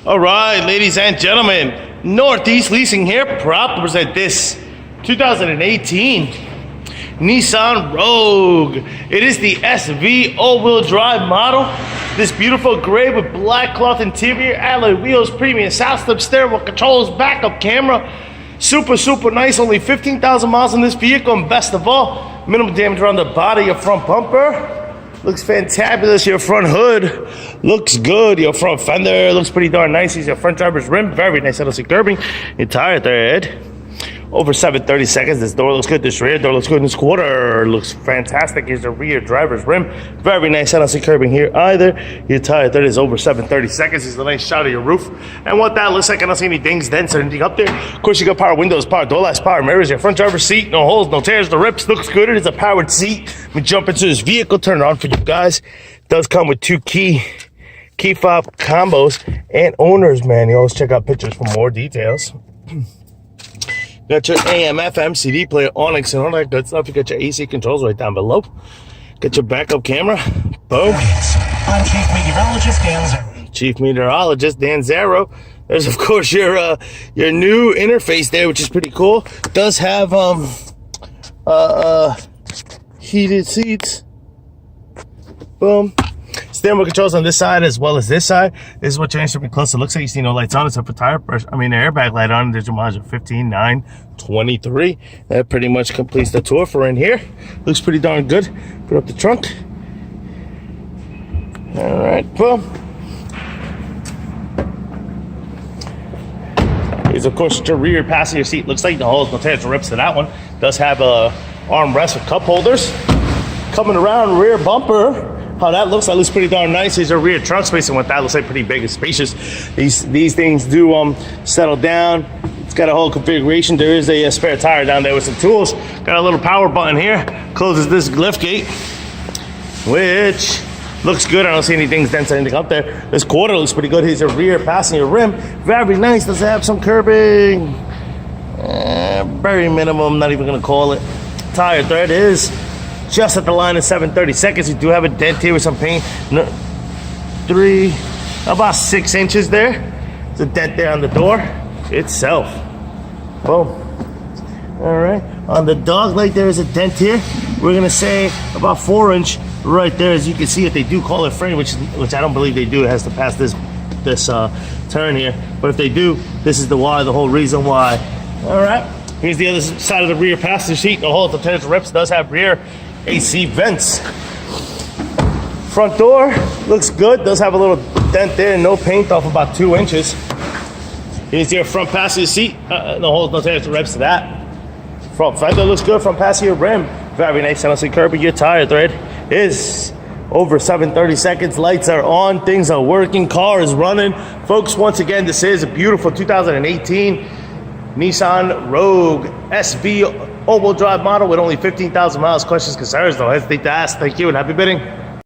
All right, ladies and gentlemen, Northeast Leasing here, proud to present this 2018 Nissan Rogue. It is the SV all-wheel drive model. This beautiful gray with black cloth interior, alloy wheels, premium sound step steering wheel controls, backup camera. Super nice. Only 15,000 miles on this vehicle, and best of all, minimum damage around the body. Your front bumper looks fantabulous. Your front hood looks good. Your front fender looks pretty darn nice. Your front driver's rim, very nice. I don't see curbing. Your tire thread, over 730 seconds. This door looks good. This rear door looks good. This quarter looks fantastic. Here's the rear driver's rim, very nice. I don't see curbing here either. Your tire thread is over 730 seconds. This is a nice shot of your roof. And what that looks like, I don't see any dings, dents, or anything up there. Of course, you got power windows, power door locks, power mirrors. Your front driver's seat, no holes, no tears, no rips. Looks good. It is a powered seat. Let me jump into this vehicle, turn it on for you guys. It does come with two key fob combos and owner's manuals. Check out pictures for more details. Got your AM, FM, CD player, Onyx, and all that good stuff. You got your AC controls right down below. Got your backup camera. Boom. I'm Chief Meteorologist Dan Zero. Chief Meteorologist Dan Zero. There's of course your new interface there, which is pretty cool. Does have heated seats. Boom. Steering wheel controls on this side as well as this side. This is what changed to be close. It looks like you see no lights on except for tire pressure. I mean, the airbag light on. There's your mileage of 15, 9, 23. That pretty much completes the tour for in here. Looks pretty darn good. Put up the trunk. All right, boom. Here's of course your rear passenger seat. Looks like the holes, no tears, no rips to that one. Does have a armrest with cup holders. Coming around, rear bumper. How that looks pretty darn nice. Here's a rear trunk space, and what that looks like pretty big and spacious. These things do settle down. It's got a whole configuration. There is a spare tire down there with some tools. Got a little power button here. Closes this lift gate, which looks good. I don't see any dings, dents, or anything up there. This quarter looks pretty good. Here's a rear passenger rim. Very nice. Does it have some curbing? Very minimum. Not even gonna call it. Tire thread is just at the line of 730 seconds. You do have a dent here with some paint. About 6 inches there. There's a dent there on the door itself. Boom. All right. On the dog light, there is a dent here. We're gonna say about 4 inch right there. As you can see, if they do call it frame, which I don't believe they do, it has to pass this turn here. But if they do, this is the whole reason why. All right. Here's the other side of the rear passenger seat. The hole, the tears, rips, does have rear AC vents. Front door looks good. Does have a little dent there. No paint off, about 2 inches. Here's your front passenger seat. No holes, no tears, no rips to that. Front fender looks good. Front passenger rim, very nice. I don't see curbing. Your tire thread is over 730 seconds. Lights are on. Things are working. Car is running. Folks, once again, this is a beautiful 2018 Nissan Rogue SV all-wheel drive model with only 15,000 miles. Questions, concerns, don't hesitate to ask. Thank you and happy bidding.